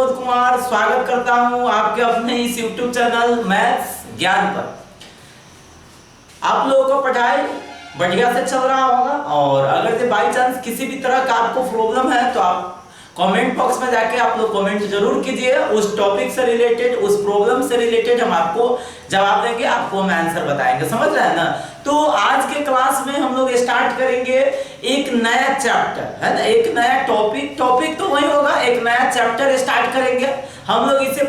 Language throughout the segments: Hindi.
सुबोध कुमार स्वागत करता हूं आपके अपने इस YouTube चैनल मैथ्स ज्ञान पर। आप लोगों को पढ़ाई बढ़िया से चल रहा होगा और अगर से बाई चांस किसी भी तरह का आपको प्रॉब्लम है तो आप कमेंट बॉक्स में जाके आप लोग कमेंट जरूर कीजिए। उस टॉपिक से रिलेटेड, उस प्रॉब्लम से रिलेटेड हम आपको जवाब देंगे, आपको हम आंसर बताएंगे। समझ रहे हैं ना? तो आज के क्लास में हम लोग स्टार्ट करेंगे एक नया चैप्टर, है ना, एक नया टॉपिक तो वही होगा, एक नया चैप्टर स्टार्ट करेंगे हम लोग। इससे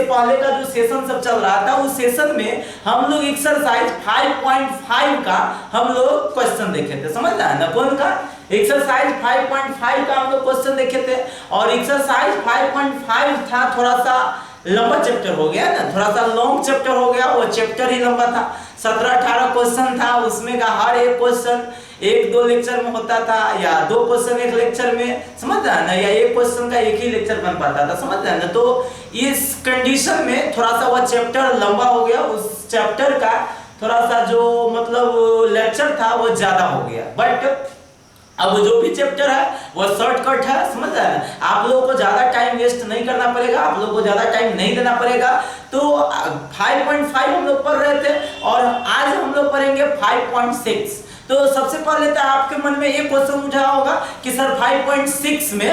पहले का जो सेशन सब चल रहा था उस सेशन में हम लोग एक्सरसाइज 5.5 का हम लोग क्वेश्चन देखे थे। समझ रहे हैं ना? कौन का? एक्सरसाइज 5.5 का हम लोग क्वेश्चन देखे थे और एक्सरसाइज 5.5 था थोड़ा सा लंबा चैप्टर हो गया ना, थोड़ा सा लॉन्ग चैप्टर हो गया। वो चैप्टर ही लंबा था, 17-18 क्वेश्चन था उसमें का। हर एक क्वेश्चन 1-2 लेक्चर में होता था या 2 क्वेश्चन एक लेक्चर में, समझ रहे हैं ना, या एक क्वेश्चन का एक ही लेक्चर बन पाता था। समझ रहे हैं ना? तो इस कंडीशन में थोड़ा सा वह चैप्टर लंबा हो गया, उस चैप्टर का थोड़ा सा जो मतलब लेक्चर था वो ज्यादा हो गया। बट अब जो भी चैप्टर है वो शॉर्टकट है। समझ रहे हैं? आप लोगों को ज्यादा टाइम वेस्ट नहीं करना पड़ेगा, आप लोगों को ज्यादा टाइम नहीं देना पड़ेगा। तो 5.5 हम लोग पढ़ रहे थे और आज हम लोग पढ़ेंगे 5.6। तो सबसे पहले तो आपके मन में एक क्वेश्चन उठा होगा कि सर 5.6 में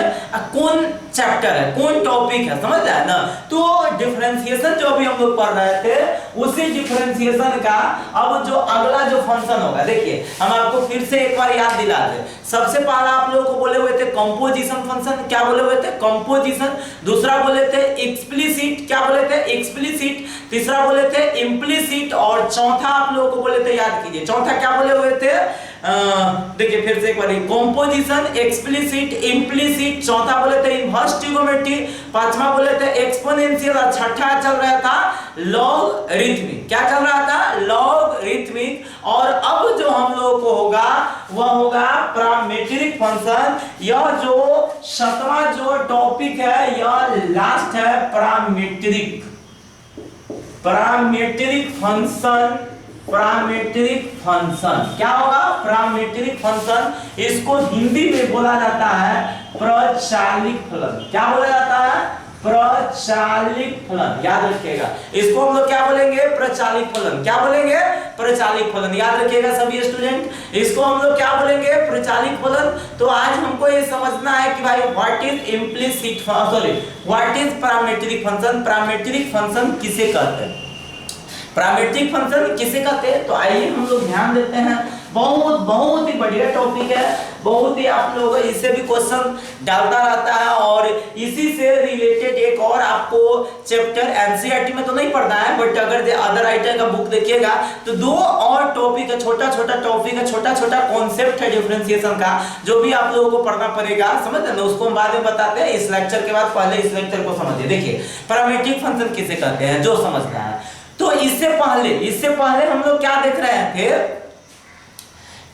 कौन चैप्टर है, कौन टॉपिक है? समझ रहे हैं ना? तो डिफरेंशिएशन जो अभी हम लोग पढ़ रहे थे उसी डिफरेंशिएशन का अब जो अगला जो फंक्शन होगा, देखिए हम आपको फिर से एक बार याद दिला दें। सबसे पहला आप लोगों को बोले हुए थे कंपोजिशन फंक्शन, क्या बोले हुए थे? कंपोजिशन। दूसरा बोले थे एक्सप्लिसिट, क्या बोले थे? एक्सप्लिसिट। तीसरा बोले थे इम्प्लिसिट और चौथा आप लोगों को बोले थे, याद कीजिए, चौथा क्या बोले हुए थे? देखिए फिर से एक बार, कंपोजिशन, एक्सप्लिसिट, इम्प्लिसिट, चौथा बोले थे इनवर्स ट्रिगोनोमेट्री, पांचवा बोले थे एक्सपोनेंशियल और छठा चल रहा था लॉगरिथमिक। क्या चल रहा था? लॉगरिथमिक। और अब जो हम लोग को होगा वह होगा पैरामीट्रिक फंक्शन। यह जो 7वां जो टॉपिक है यह लास्ट है, पैरामीट्रिक फंक्शन। पैरामीट्रिक फंक्शन क्या होगा? Parametric function. इसको हिंदी में बोला जाता है प्रचालित फलन। क्या बोला जाता है? प्रचालित फलन। याद रखिएगा, इसको हम लोग क्या बोलेंगे? प्रचालित फलन। क्या बोलेंगे? प्रचालित फलन। याद रखिएगा सभी स्टूडेंट, इसको हम लोग क्या बोलेंगे? प्रचालित फलन। तो आज हमको ये समझना है कि भाई what is implicit, sorry what is parametric function. Parametric function किसे कहते हैं? पैरामीट्रिक फंक्शन किसे कहते हैं? तो आइए हम लोग ध्यान देते हैं। बहुत ही बढ़िया टॉपिक है, बहुत ही आप लोगों को इससे भी क्वेश्चन डालता रहता है और इसी से रिलेटेड एक और आपको चैप्टर एनसीईआरटी में तो नहीं पढ़ना है, बट अगर अदर राइटर का बुक देखिएगा तो 2 और टॉपिक है, छोटा-छोटा टॉपिक है, छोटा-छोटा कॉन्सेप्ट है डिफरेंशिएशन का, जो भी आप लोगों को पढ़ना पड़ेगा। समझ रहे हैं? उसको हम बाद में बताते हैं इस लेक्चर के बाद, पहले इस लेक्चर को समझिए। देखिए पैरामीट्रिक फंक्शन किसे कहते हैं जो समझना है। तो इससे पहले हम लोग क्या देख रहे थे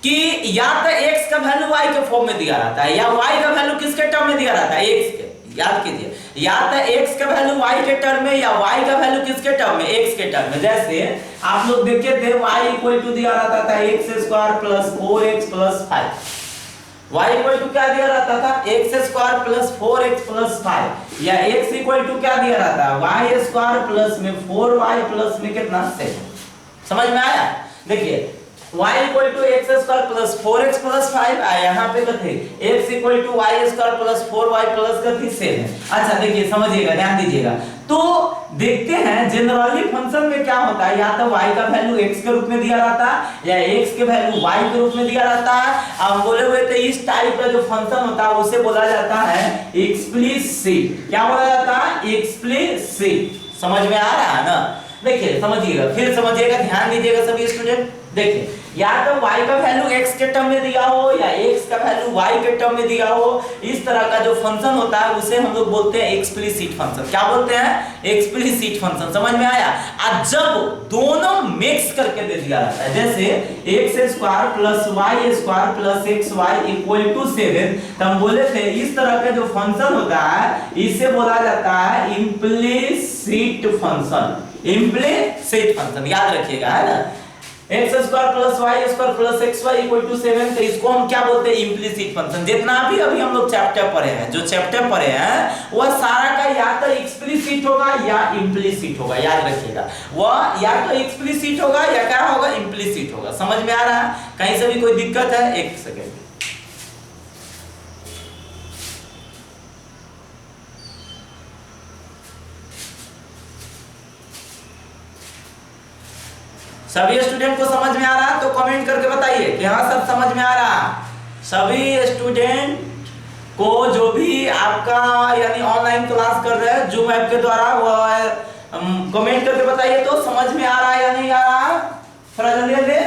कि या तो x का वैल्यू y के फॉर्म में दिया रहता है या y का वैल्यू किसके टर्म में दिया रहता है? x के। याद कीजिए, या तो x का वैल्यू y के टर्म में या y का वैल्यू किसके टर्म में? x के टर्म में। जैसे आप लोग देखे थे y इक्वल टू दिया रहता था x² + 4x + 5। y equal to क्या दिया रहता था? x² + 4x + 5। या x इक्वल टू क्या दिया रहता है? y² प्लस में 4y प्लस में कितना? 7। समझ में आया? देखिए y equal to x² + 4x + 5 आया, यहाँ पे कथी x equal to y² + 4y plus कथी 7। अच्छा देखिए समझिएगा, ध्यान दीजिएगा। तो देखते हैं जनरली फंक्शन में क्या होता है, या तो y का वैल्यू x के रूप में दिया रहता है या x के वैल्यू y के रूप में दिया रहता है। अब बोले हुए थे इस टाइप का जो फंक्शन होता है उसे बोला जाता है एक्सप्लिसिट। क्या बोला जाता है? एक्सप्लिसिट। समझ में आ रहा है ना? देखिए समझिएगा, फिर समझिएगा, ध्यान दीजिएगा सभी स्टूडेंट। देखिए या तो y का वैल्यू x के टर्म में दिया हो या x का वैल्यू y के टर्म में दिया हो, इस तरह का जो फंक्शन होता है उसे हम लोग बोलते हैं एक्सप्लिसिट फंक्शन। क्या बोलते हैं? Explicit function. समझ में आया? आज जब दोनों मिक्स करके दे दिया जाता है, जैसे x² + y² + xy = 7, तो हम बोले थे इस तरह का जो फंक्शन होता है इसे बोला जाता है इम्प्लिसिट फंक्शन। इम्प्लिसिट फंक्शन याद रखिएगा, है ना? x² + y² + xy = 7, तो इसको हम क्या बोलते हैं? Implicit function. जितना भी अभी हम लोग चैप्टर पढ़े हैं, जो चैप्टर पढ़े हैं वह सारा का एक्सप्लिसिट होगा या इम्प्लिसिट होगा, याद रखिएगा। वह या तो एक्सप्लिसिट होगा या क्या होगा, इम्प्लिसिट होगा। समझ में आ रहा है? कहीं से भी कोई दिक्कत है? एक सेकेंड, सभी स्टूडेंट को समझ में आ रहा है तो कमेंट करके बताइए कि हाँ सब समझ में आ रहा है। सभी स्टूडेंट को जो भी आपका यानी ऑनलाइन क्लास कर रहे हैं जूम ऐप के द्वारा, वो कमेंट करके बताइए तो समझ में आ रहा है या नहीं आ रहा है। थोड़ा जल्दी जल्दी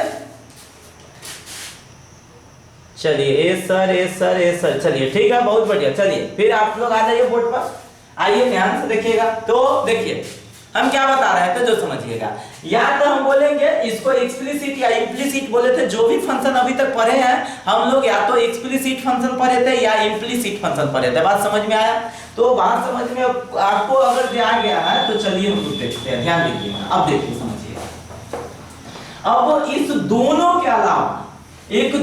चलिए। ए सर चलिए ठीक है, बहुत बढ़िया। चलिए फिर आप लोग आ जाइए बोर्ड पर, आइए ध्यान से देखिएगा। तो देखिए हम क्या बता रहे थे जो समझिएगा। या तो हम बोलेंगे इसको एक्सप्लिसिट या इम्प्लिसिट बोले थे। जो भी फंक्शन अभी तक पढ़े हैं हम लोग, या तो एक्सप्लिसिट फंक्शन पढ़े थे या इम्प्लिसिट फंक्शन पढ़े थे। बात समझ में आया? तो बात समझ में आपको अगर आ गया है तो चलिए हम लोग देखते हैं। ध्यान दीजिए, अब देखिए समझिएगा। अब इस दोनों के अलावा इस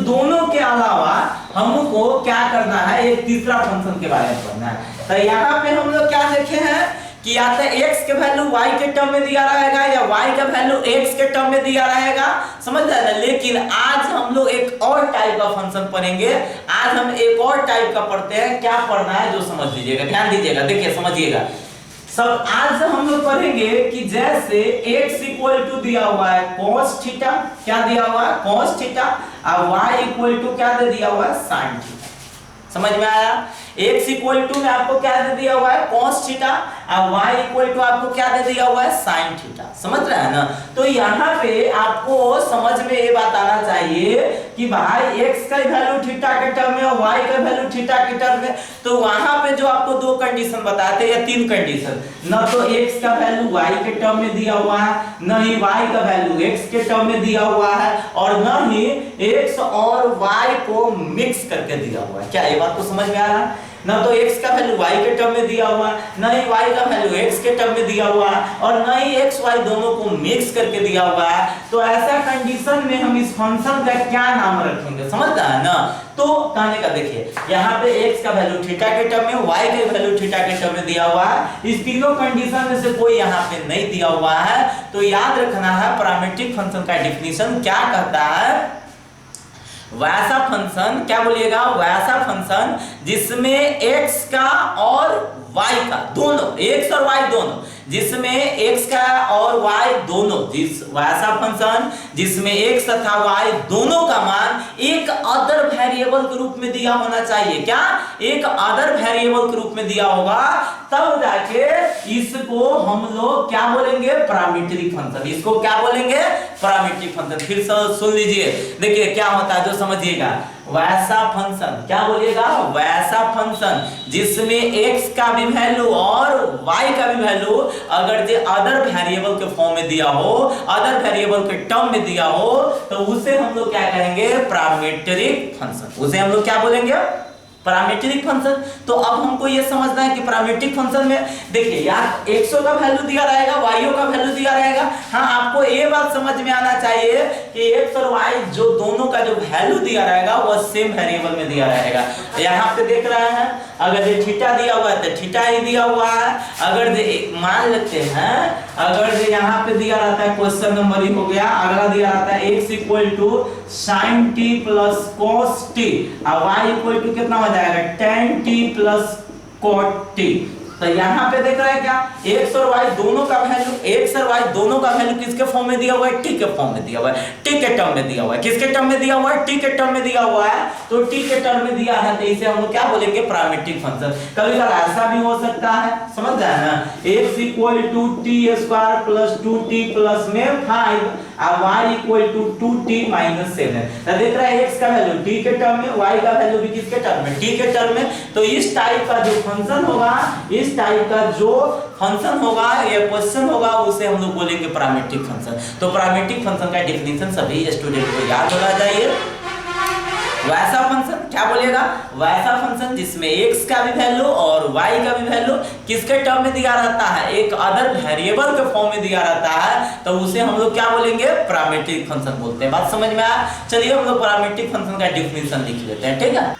दोनों के अलावा हमको क्या करना है, एक तीसरा फंक्शन के बारे में पढ़ना है। तो यहाँ पे हम लोग क्या देखे हैं कि या तो x के वैल्यू y के टर्म में दिया रहेगा या y का वैल्यू x के टर्म में दिया रहेगा, समझ रहे हैं? लेकिन आज हम लोग एक और टाइप का फंक्शन पढ़ेंगे। आज हम एक और टाइप का पढ़ते हैं। क्या पढ़ना है जो समझ लीजिएगा, ध्यान दीजिएगा, देखिए समझिएगा। सब आज हम लोग पढ़ेंगे कि जैसे x इक्वल टू दिया हुआ है cos थीटा, क्या दिया हुआ है cos थीटा, और y इक्वल टू क्या दे दिया हुआ है sin थीटा। समझ में आया? x इक्वल टू में आपको क्या दे दिया हुआ है cos थीटा, और y इक्वल टू आपको क्या दे दिया हुआ है sin थीटा। समझ रहे हैं ना? तो यहाँ पे आपको समझ में ये बात आना चाहिए कि भाई x का वैल्यू थीटा के टर्म में और y का वैल्यू थीटा के टर्म में। तो वहां पे जो आपको दो कंडीशन बताते हैं या तीन कंडीशन, न तो x का वैल्यू y के टर्म में दिया हुआ है, न ही y का वैल्यू x के टर्म में दिया हुआ है, और न ही x और y को मिक्स करके दिया हुआ है। क्या ये बात को समझ में आ रहा है? न तो x का वैल्यू y के टर्म में दिया हुआ है, न ही y का वैल्यू x के टर्म में दिया हुआ है, और न ही x y दोनों को मिक्स करके दिया हुआ है। तो ऐसा कंडीशन में हम इस फंक्शन का क्या नाम रखेंगे, समझता है ना? तो कहने का देखिए, यहाँ पे x का वैल्यू थीटा के टर्म में, y का वैल्यू थीटा के टर्म में दिया हुआ है। इस तीनों कंडीशन में से कोई यहाँ पे नहीं दिया हुआ है। तो याद रखना है पैरामीट्रिक फंक्शन का डेफिनेशन क्या कहता है। वैसा फंक्शन, क्या बोलिएगा, वैसा फंक्शन जिसमें x का और y का दोनों, x और y दोनों, जिसमें x का और y दोनों, वैसा फंक्शन जिसमें x तथा y दोनों का मान एक अदर वेरिएबल के रूप में दिया होना चाहिए। क्या? एक अदर वेरिएबल के रूप में दिया होगा, तब जाके इसको हम लोग क्या बोलेंगे, पैरामीट्रिक फंक्शन। इसको क्या बोलेंगे, पैरामीट्रिक फंक्शन। फिर से सुन लीजिए, देखिए क्या होता है जो समझिएगा। वैसा फंक्शन, क्या बोलिएगा, वैसा फंक्शन जिसमें x का भी वैल्यू और y का भी वैल्यू अगर जो अदर वेरिएबल के फॉर्म में दिया हो, अदर वेरिएबल के टर्म में दिया हो, तो उसे हम लोग क्या कहेंगे, पैरामीट्रिक फंक्शन। उसे हम लोग क्या बोलेंगे, पैरामीट्रिक फंक्शन। तो अब हमको ये समझना है कि पैरामीट्रिक फंक्शन में देखिए यार x का वैल्यू दिया रहेगा, y का वैल्यू दिया रहेगा। हाँ, आपको ये बात समझ में आना चाहिए कि x और y जो दोनों का जो वैल्यू दिया रहेगा वो सेम वेरिएबल में दिया रहेगा। यहाँ पे देख रहे हैं, अगर ये थीटा दिया हुआ है तो थीटा ही दिया हुआ है। अगर मान लेते हैं, अगर यहाँ पे दिया रहता है, क्वेश्चन नंबर ही हो गया, अगला दिया रहता है x equal to sin t plus cos t, और y इक्वल टू कितना हो जाएगा, tan t plus cot t। तो यहाँ पे देख रहे हैं क्या, x और y दोनों का वैल्यू, x और y दोनों का वैल्यू किसके फॉर्म में दिया हुआ है, t के फॉर्म में दिया हुआ है, t के टर्म में दिया हुआ है। किसके टर्म में दिया हुआ है, t के टर्म में दिया हुआ है। तो t के टर्म में दिया है तो इसे हम लोग क्या बोलेंगे, पैरामीट्रिक फंक्शन। कभी कभी ऐसा भी हो सकता है, समझ रहे हैं ना, x equal to t square plus 2t plus में 5 और y equal to 2t minus 7। तो देख रहे हैं x का वैल्यू t के टर्म में, y का वैल्यू भी किसके टर्म में, t के टर्म में। तो इस टाइप का जो फंक्शन होगा, इस टाइप का जो फंक्शन होगा या क्वेश्चन होगा, उसे हम लोग बोलेंगे पैरामीट्रिक फंक्शन। तो पैरामीट्रिक फंक्शन का डेफिनेशन सभी स्टूडेंट को याद होना चाहिए। वैसा फंक्शन, क्या बोलिएगा, वैसा फंक्शन जिसमें x का भी वैल्यू और y का भी वैल्यू किसके टर्म में दिया रहता है, एक अदर वेरिएबल के फॉर्म में दिया रहता है, तो उसे हम लोग क्या बोलेंगे, पैरामीट्रिक फंक्शन बोलते हैं। बात समझ में आया? चलिए हम लोग पैरामीट्रिक फंक्शन का डेफिनेशन लिख लेते हैं, ठीक है।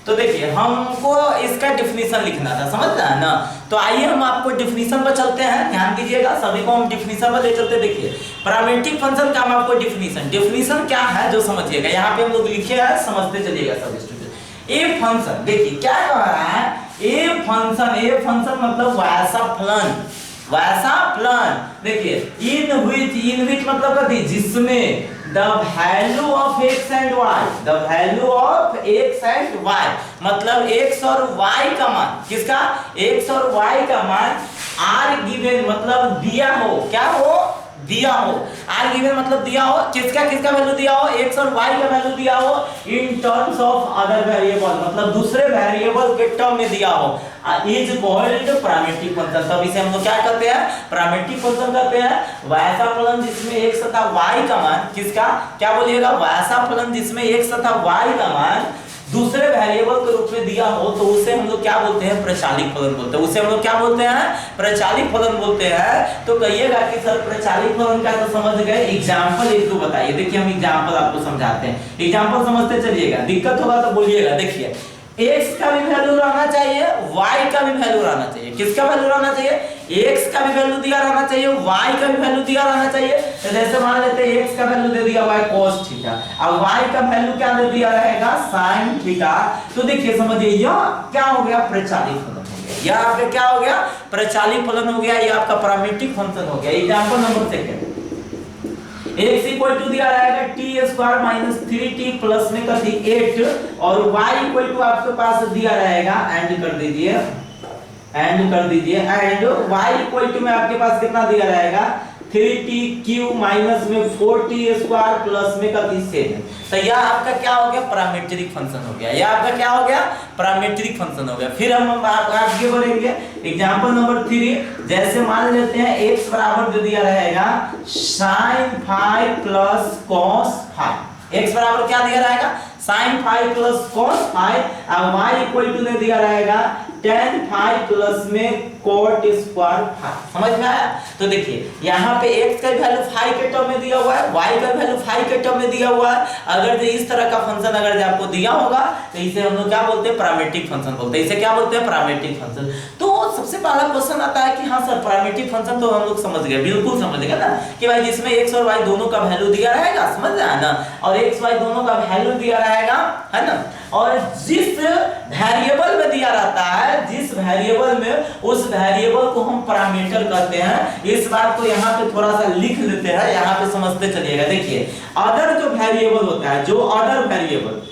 तो देखिए हमको इसका डिफिनीशन लिखना था, समझ रहे हैं ना। तो आइए हम आपको डिफिनीशन पर चलते हैं, ध्यान दीजिएगा, सभी को हम डिफिनीशन पर ले चलते हैं। देखिए पैरामीट्रिक फंक्शन का हम आपको डिफिनीशन क्या है जो समझिएगा, यहाँ पे हम लोग लिखे हैं, समझते चलिएगा सब स्टूडेंट। ए फंक्शन, देखिए क्या कह रहा है, ए फंक्शन मतलब वैसा फलन, देखिए इन विच मतलब कथी, जिसमें the value of x and y, मतलब x और y का मान, किसका, x और y का मान आर गिवन मतलब दिया हो, क्या हो, दिया हो, आर गिवन मतलब दिया हो, किसका वैल्यू दिया हो, x और y का वैल्यू दिया हो in terms of other variable, मतलब दूसरे वेरिएबल के टर्म में दिया हो, इज कॉल्ड पैरामीट्रिक फंक्शन। तब इसे हम लोग क्या कहते हैं, पैरामीट्रिक फंक्शन कहते हैं। वैसा फलन जिसमें x तथा y का मान, किसका, क्या बोलिएगा, वैसा फलन जिसमें x तथा y का मान दूसरे वेरिएबल के रूप में दिया हो, तो उसे हम लोग क्या बोलते हैं, प्रचालित फलन बोलते हैं। उसे हम लोग क्या बोलते हैं, प्रचालित फलन बोलते हैं। तो कहिएगा कि सर प्रचालित फलन का तो समझ गए, एग्जांपल एक दो बताइए। देखिए हम एग्जांपल आपको समझाते हैं, एग्जांपल समझते चलिएगा, दिक्कत होगा तो बोलिएगा। देखिए x का भी वैल्यू रहना चाहिए, y का भी वैल्यू रहना चाहिए। किसका वैल्यू रहना चाहिए, x का भी वैल्यू दिया रहना चाहिए, y का भी वैल्यू दिया रहना चाहिए। तो जैसे मान लेते हैं x का वैल्यू दे दिया हुआ है cos थीटा, और y का वैल्यू क्या दे दिया रहेगा, sin थीटा। तो देखिए समझिए यह क्या हो गया, प्रचालित फलन हो गया। यह आपका क्या हो गया, प्रचालित फलन हो गया, यह आपका पैरामीट्रिक फंक्शन हो गया। Example number second, x equal to दिया रहेगा t square minus 3t plus में कथी 8, और y इक्वल टू आपके पास दिया रहेगा, एंड कर दीजिए, एंड y इक्वल टू में आपके पास कितना दिया रहेगा, 3t क्यूब माइनस में 4t स्क्वायर प्लस में कथी 7। तो यह आपका क्या हो गया, पैरामीट्रिक फंक्शन हो गया। यह आपका क्या हो गया, पैरामीट्रिक फंक्शन हो गया। फिर हम आगे बढ़ेंगे, एग्जांपल नंबर 3, जैसे मान लेते हैं x बराबर दे दिया रहेगा sin phi plus cos phi, x बराबर क्या दिया रहेगा, sin phi plus cos phi, और y इक्वल टू दे दिया रहेगा tan phi प्लस में cot स्क्वायर phi। समझ में आया। तो देखिए यहाँ पे x का वैल्यू phi के टर्म में दिया हुआ है, y का वैल्यू phi के टर्म में दिया हुआ है। अगर जो इस तरह का फंक्शन अगर जो आपको दिया होगा तो इसे हम लोग क्या बोलते हैं, पैरामीट्रिक फंक्शन बोलते हैं। इसे क्या बोलते हैं, पैरामीट्रिक फंक्शन। तो सबसे पहला क्वेश्चन आता है कि हाँ सर पैरामीट्रिक फंक्शन तो हम लोग समझ गए, बिल्कुल समझ गए ना, कि भाई जिसमें x और y दोनों का वैल्यू दिया रहेगा, समझ रहे हैं ना, और x y दोनों का वैल्यू दिया रहेगा, है ना, और जिस वेरिएबल में दिया रहता है, जिस वेरिएबल में, उस वेरिएबल को हम पैरामीटर कहते हैं। इस बात को यहाँ पे थोड़ा सा लिख लेते हैं, यहाँ पे समझते चलिएगा। देखिए अदर जो वेरिएबल होता है, जो अदर वेरिएबल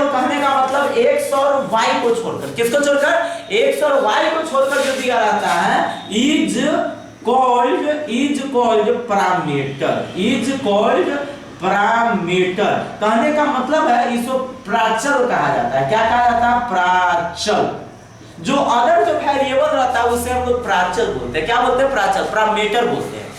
कहने का मतलब x और y को छोड़कर, किसको छोड़कर, x और y को छोड़कर जो दिया रहता है, इज कॉल्ड पैरामीटर। कहने का मतलब है इसको प्राचल कहा जाता है। क्या कहा जाता है, प्राचल। जो अदर जो वेरिएबल रहता है उसे हम लोग प्राचल बोलते हैं। क्या बोलते हैं, प्राचल, पैरामीटर बोलते हैं।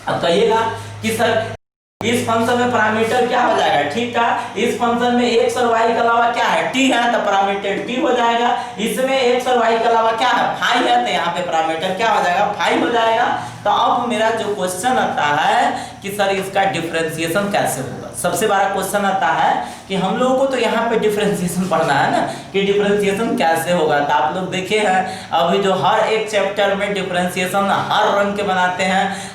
अब कहिएगा कि सर इस फंक्शन में पैरामीटर क्या हो जाएगा, ठीक है, इस फंक्शन में x और y के अलावा क्या है, t है, तो पैरामीटर t हो जाएगा। इसमें x और y के अलावा क्या है, phi है, तो यहाँ पे पैरामीटर क्या हो जाएगा, phi हो जाएगा। तो अब मेरा जो क्वेश्चन आता है कि सर इसका डिफरेंशिएशन कैसे होगा। सबसे बड़ा क्वेश्चन आता है कि हम लोगों को तो यहाँ पे डिफरेंशिएशन पढ़ना है ना, कि डिफरेंशिएशन कैसे होगा। तो आप लोग देखे हैं अभी जो हर एक चैप्टर में डिफरेंशिएशन हर रंग के बनाते हैं।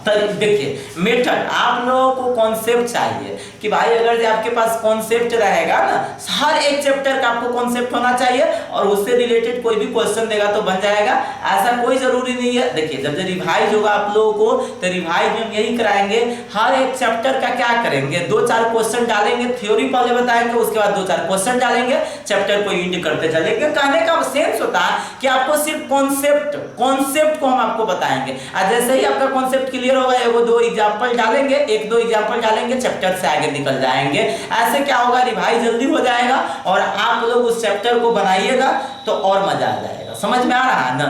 देखिए मेथड, आप लोगों को कॉन्सेप्ट चाहिए कि भाई अगर जो आपके पास कॉन्सेप्ट रहेगा ना, हर एक चैप्टर का आपको कॉन्सेप्ट होना चाहिए, और उससे रिलेटेड कोई भी क्वेश्चन देगा तो बन जाएगा। ऐसा कोई जरूरी नहीं है। देखिए जब रिवाइज होगा आप लोगों को, तो रिवाइज में हम यही कराएंगे, हर एक चैप्टर का क्या करेंगे, 2-4 क्वेश्चन डालेंगे, थ्योरी पहले बताएंगे, उसके बाद 2-4 क्वेश्चन डालेंगे, चैप्टर को इंड करते चलेंगे। कहने का सेंस होता है कि आपको सिर्फ कॉन्सेप्ट को हम आपको बताएंगे, और जैसे ही आपका कॉन्सेप्ट क्लियर होगा, 1-2 एग्जांपल डालेंगे, 1-2 एग्जांपल डालेंगे, चैप्टर से आगे निकल जाएंगे। ऐसे क्या होगा, रिवाइज जल्दी हो जाएगा, और आप लोग उस चैप्टर को बनाइएगा तो और मजा आ जाएगा। समझ में आ रहा है ना।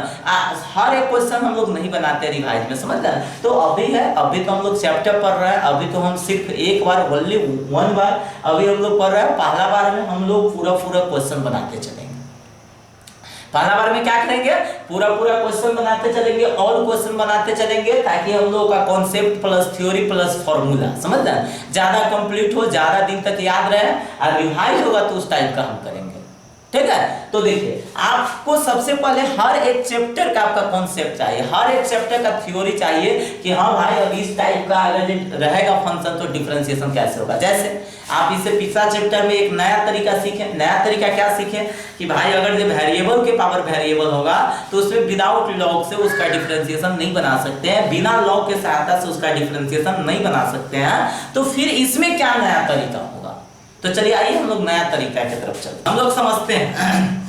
हर एक क्वेश्चन हम लोग नहीं बनाते रिवाइज में, समझ रहे हैं। तो अभी तो हम लोग चैप्टर पढ़ रहे हैं, अभी तो हम सिर्फ एक बार, ओनली 1 बार अभी हम लोग पढ़ रहे हैं। पहला बार में हम लोग पूरा क्वेश्चन बनाते चलेंगे। पहला बार में क्या करेंगे, पूरा क्वेश्चन बनाते चलेंगे और क्वेश्चन बनाते चलेंगे, ताकि हम लोगों का concept plus theory plus formula समझ रहे, ज्यादा कंप्लीट हो, ज्यादा दिन तक याद रहे, और रिवाइज होगा तो उस टाइप का हम करेंगे। ठीक है, तो देखिए आपको सबसे पहले हर एक चैप्टर का आपका कॉन्सेप्ट चाहिए, हर एक चैप्टर का थ्योरी चाहिए कि हाँ भाई अब इस टाइप का अगर रहेगा फंक्शन तो डिफरेंशिएशन कैसे होगा। जैसे आप इससे पिछला चैप्टर में एक नया तरीका सीखे, नया तरीका क्या सीखे कि भाई अगर जो वेरिएबल के पावर वेरिएबल होगा तो उसमें विदाउट लॉग से उसका डिफरेंशिएशन नहीं बना सकते हैं, बिना लॉग के सहायता से उसका डिफरेंशिएशन नहीं बना सकते हैं, तो फिर इसमें क्या नया तरीका होगा। तो चलिए आइए हम लोग नया तरीका की तरफ चलते हैं, हम लोग समझते हैं।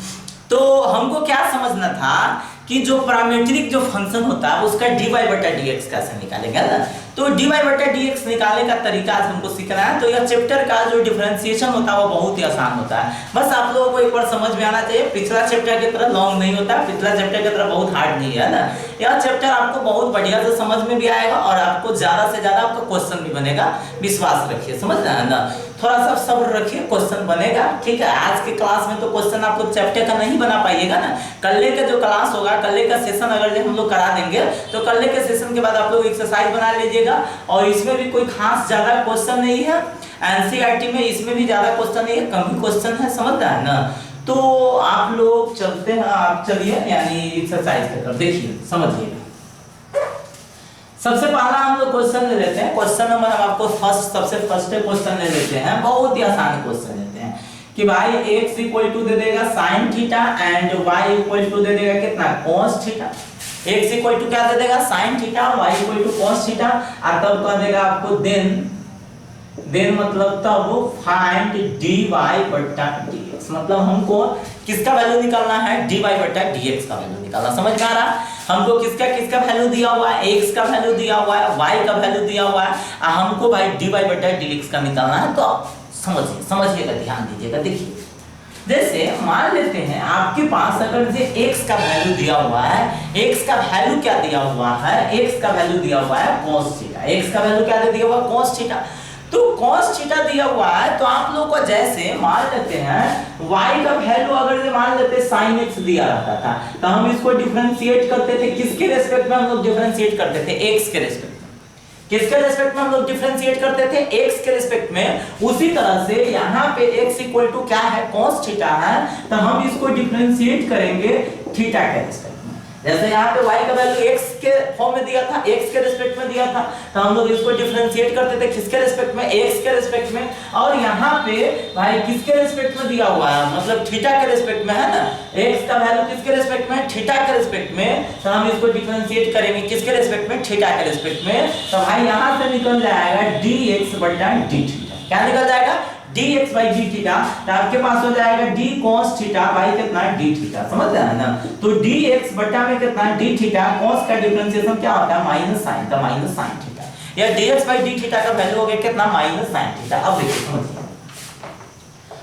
तो हमको क्या समझना था कि जो पैरामीट्रिक जो फंक्शन होता है उसका dy बटा dx कैसे निकालेंगे ना, तो dy बटा dx निकालने का तरीका आज हमको सीखना है। तो यह चैप्टर का जो डिफरेंशिएशन होता है वो बहुत ही आसान होता है, बस आप लोगों को एक बार समझ में आना चाहिए। पिछला चैप्टर की तरह लॉन्ग नहीं होता, पिछला चैप्टर की तरह बहुत हार्ड नहीं है ना, यह चैप्टर आपको बहुत बढ़िया से समझ में भी आएगा और आपको ज्यादा से ज्यादा आपका क्वेश्चन भी बनेगा, विश्वास रखिए, समझ रहे हैं ना, थोड़ा सा सब्र रखिए, क्वेश्चन बनेगा। ठीक है, आज के क्लास में तो क्वेश्चन आपको चैप्टर का नहीं बना पाइएगा ना, कल का जो क्लास होगा, कल का सेशन अगर हम लोग करा देंगे तो कल के सेशन के बाद आप लोग एक्सरसाइज बना लीजिएगा, और इसमें भी कोई खास ज्यादा क्वेश्चन नहीं है, एनसीईआरटी में इसमें भी ज्यादा क्वेश्चन नहीं है, कम ही क्वेश्चन है, समझ रहे हैं ना। तो आप लोग चलते हैं, आप चलिए यानी एक्सरसाइज की तरफ देखिए, समझिएगा। सबसे पहला हम लोग क्वेश्चन ले लेते हैं, क्वेश्चन नंबर हम आपको सबसे फर्स्ट क्वेश्चन ले लेते हैं, बहुत ही आसान क्वेश्चन लेते हैं कि भाई x इक्वल टू दे देगा sin theta and y equal to दे देगा कितना cos theta. x equal to क्या दे देगा sin theta, y equal to cos theta, और तब कह देगा आपको देन मतलब तब फाइंड dy बटा dx, मतलब हमको किसका वैल्यू निकालना है, dy बटा dx का वैल्यू निकालना। समझ में आ रहा, हमको किसका वैल्यू दिया हुआ है, x का वैल्यू दिया हुआ है, y का वैल्यू दिया हुआ है, हमको भाई dy बटा dx का निकालना है। तो समझिएगा, ध्यान दीजिएगा। देखिए जैसे मान लेते हैं आपके पास अगर ये x का वैल्यू दिया हुआ है, x का वैल्यू क्या दिया हुआ है, x का वैल्यू दिया हुआ है cos थीटा, x का वैल्यू क्या दिया हुआ है cos थीटा। तो cos थीटा दिया हुआ है, तो आप लोगों को जैसे मान लेते हैं y का वैल्यू अगर मान लेते sin x दिया रहता था, तो हम इसको डिफरेंशिएट करते थे, किसके रेस्पेक्ट में हम लोग डिफरेंशिएट करते थे, x के रेस्पेक्ट में। किसके रेस्पेक्ट में हम लोग डिफरेंशिएट करते थे, x के रेस्पेक्ट में। उसी तरह से यहाँ पे x इक्वल टू क्या है, cos थीटा है, तो हम इसको डिफरेंशिएट करेंगे थीटा के रेस्पेक्ट में। जैसे यहाँ पे y का वैल्यू x के फॉर्म में दिया था, x के रेस्पेक्ट में दिया था, तो हम लोग इसको डिफरेंशिएट करते थे किसके रेस्पेक्ट में, x के रेस्पेक्ट में। और यहाँ पे भाई किसके रेस्पेक्ट में दिया हुआ है, मतलब थीटा के रेस्पेक्ट में है ना, x का वैल्यू किसके रेस्पेक्ट में, थीटा के रेस्पेक्ट में, तो हम इसको डिफरेंशिएट करेंगे किसके रेस्पेक्ट में, थीटा के रेस्पेक्ट में। तो भाई यहाँ से निकल जाएगा dx बटा d थीटा, क्या निकल जाएगा, dx by d थीटा, तो आपके पास हो जाएगा d cos थीटा बाई कितना d थीटा, समझ रहे हैं ना। तो dx बटा में कितना d थीटा, cos का डिफरेंशिएशन क्या होता है माइनस sin, तो माइनस sin थीटा, या dx by d थीटा का वैल्यू हो गया कितना माइनस sin थीटा। अब देखिए समझिए,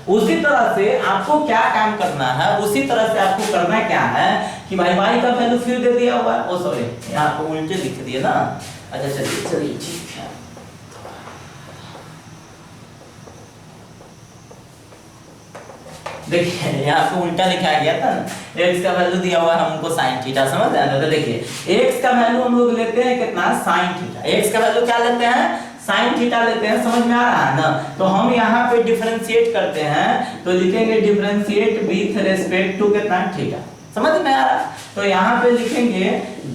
उसी तरह से आपको क्या काम करना है, उसी तरह से आपको करना क्या है कि भाई y का वैल्यू फिर दे दिया हुआ है, ओ सॉरी यहाँ पे उल्टे लिख दिए ना, अच्छा चलिए ठीक है। देखिए यहाँ पे उल्टा लिखा गया था ना, x का वैल्यू दिया हुआ है हमको sin थीटा, समझ रहे हैं। तो देखिए x का वैल्यू हम लोग लेते हैं कितना sin थीटा, x का वैल्यू क्या लेते हैं, sin थीटा लेते हैं, समझ में आ रहा है ना। तो हम यहाँ पे डिफरेंशिएट करते हैं, तो लिखेंगे डिफरेंशिएट विथ रेस्पेक्ट टू कितना थीटा, समझ में आ रहा। तो यहाँ पे लिखेंगे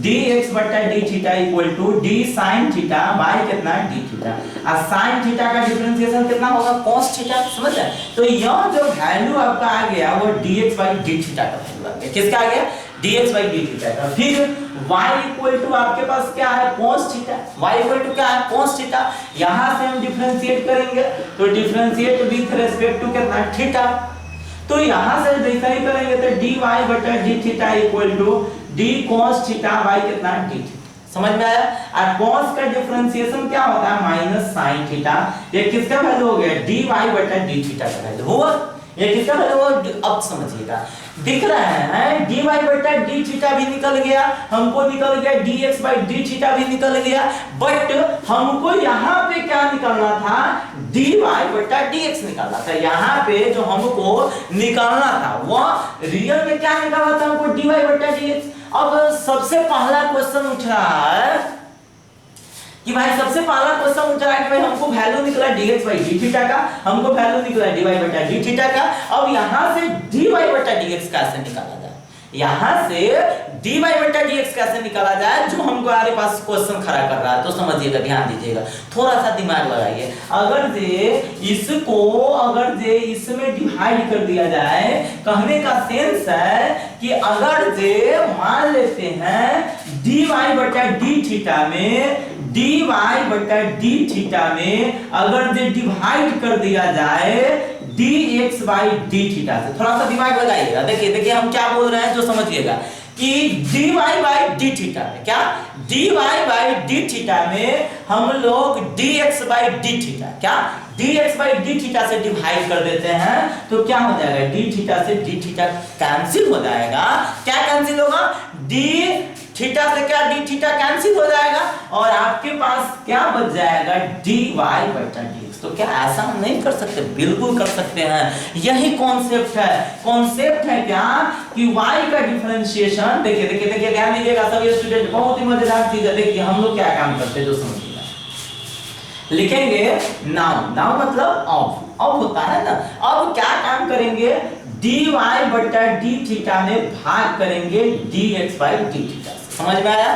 dx बटा d theta equal to d sin theta by कितना d थीटा, और sin थीटा का डिफरेंशिएशन कितना होगा cos थीटा, समझ रहे। तो यह जो वैल्यू आपका आ गया वो dx बाय d थीटा का वैल्यू आ गया, किसका आ गया, dx बाय d थीटा का। फिर y इक्वल टू आपके पास क्या है cos theta, y equal to क्या है cos थीटा, यहाँ से हम डिफरेंशिएट करेंगे, तो डिफरेंशिएट विथ रेस्पेक्ट टू कितना थीटा। तो यहाँ से जैसा ही करेंगे तो dy बटा d theta equal to d cos theta by कितना d थीटा, समझ में आया। और cos का डिफरेंशिएशन क्या होता है माइनस sin थीटा, ये किसका वैल्यू हो गया dy बटा d थीटा का वैल्यू हुआ। ये किसका वैल्यू होगा अब समझिएगा, दिख रहा है dy बटा d थीटा भी निकल गया, हमको निकल गया dx बाई d थीटा भी निकल गया, बट हमको यहाँ पे क्या निकालना था, dy बटा dx निकालना था। यहाँ पे जो हमको निकालना था वह रियल में क्या निकालना था हमको, dy बटा dx। अब सबसे पहला क्वेश्चन उठ रहा है कि भाई सबसे पहला क्वेश्चन उठ रहा है कि भाई हमको वैल्यू निकला dx बाई d थीटा का, हमको वैल्यू निकला dy बटा d थीटा का। अब यहां से dy बटा dx कैसे निकाला जाए, यहां से dy बटा dx कैसे निकाला जाए, जो हमको हमारे पास क्वेश्चन खड़ा कर रहा है। तो समझिएगा, ध्यान दीजिएगा, थोड़ा सा दिमाग लगाइए। अगर जे इसमें डिवाइड कर दिया जाए, कहने का सेंस है कि अगर जे मान लेते हैं dy बटा d थीटा में, dy बटा d थीटा में अगर जे डिवाइड कर दिया जाए dx बाई d थीटा से, थोड़ा सा दिमाग लगाइएगा। देखिए हम क्या बोल रहे हैं जो समझिएगा कि dy बाई d थीटा में, क्या dy बाई d थीटा में हम लोग dx बाई d थीटा, क्या dx बाई d थीटा से डिवाइड कर देते हैं तो क्या हो जाएगा, d थीटा से d थीटा कैंसिल हो जाएगा। क्या कैंसिल होगा, d थीटा से क्या d थीटा कैंसिल हो जाएगा और आपके पास क्या बच जाएगा, dy बटा dx। तो क्या ऐसा हम नहीं कर सकते, बिल्कुल कर सकते हैं। यही कॉन्सेप्ट है क्या कि y का डिफरेंशिएशन, देखिए ध्यान दीजिएगा सभी स्टूडेंट, बहुत ही मजेदार चीज है। देखिए हम लोग क्या काम करते हैं जो समझिएगा, लिखेंगे नाउ मतलब अब होता है ना, अब क्या काम करेंगे, dy बटा d थीटा में भाग करेंगे dx बाई d थीटा से, समझ में आया।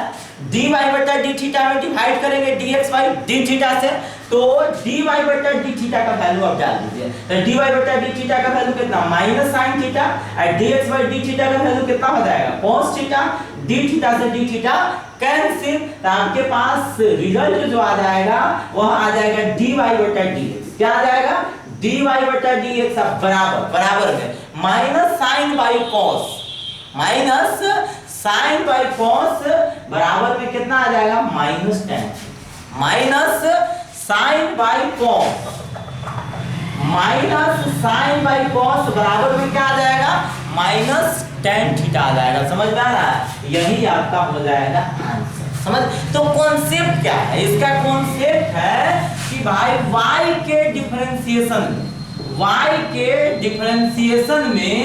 dy बटा d थीटा में डिवाइड करेंगे dx बाई d थीटा से, तो dy बटा d थीटा का वैल्यू आप डाल दीजिए। तो dy बटा d थीटा का वैल्यू कितना, माइनस साइन थीटा, और dx बाई d थीटा का वैल्यू कितना हो जाएगा, cos थीटा। d थीटा से d थीटा कैंसिल, तो आपके पास रिजल्ट जो आ जाएगा वह आ जाएगा dy बटा dx। क्या आ जाएगा, dy बटा dx बराबर में minus sine by cos, minus sine by cos बराबर में कितना आ जाएगा, minus ten. Minus sine by cos, minus sine by cos बराबर में क्या आ जाएगा, माइनस टेन थीटा आ जाएगा। समझ में आ रहा है, यही आपका हो जाएगा आंसर। समझ, तो कॉन्सेप्ट क्या है इसका, कॉन्सेप्ट है कि भाई y के डिफरेंशिएशन में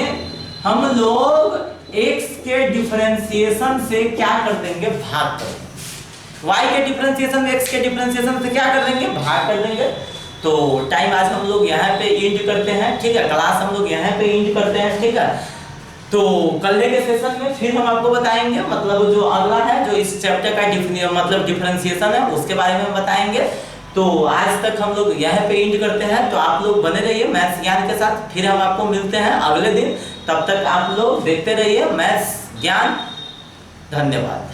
हम लोग x के डिफरेंशिएशन से क्या कर देंगे, भाग कर देंगे। y के डिफरेंशिएशन में x के डिफरेंशिएशन से क्या कर देंगे, भाग कर देंगे। तो टाइम आज हम लोग यहाँ पे एंड करते हैं, ठीक है, क्लास हम लोग यहाँ पे एंड करते हैं, ठीक है। तो कल के सेशन में फिर हम आपको बताएंगे, मतलब जो अगला है जो इस चैप्टर का मतलब डिफरेंशिएशन है उसके बारे में बताएंगे। तो आज तक हम लोग यहाँ पे एंड करते हैं। तो आप लोग बने रहिए मैथ्स ज्ञान के साथ, फिर हम आपको मिलते हैं अगले दिन। तब तक आप लोग देखते रहिए मैथ्स ज्ञान। धन्यवाद।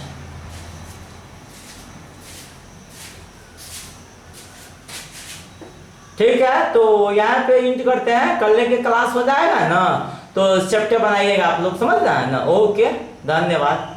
ठीक है, तो यहाँ पे एंड करते हैं, कल के क्लास हो जाएगा ना, तो चैप्टर बनाइएगा आप लोग, समझ रहे हैं ना। ओके, धन्यवाद।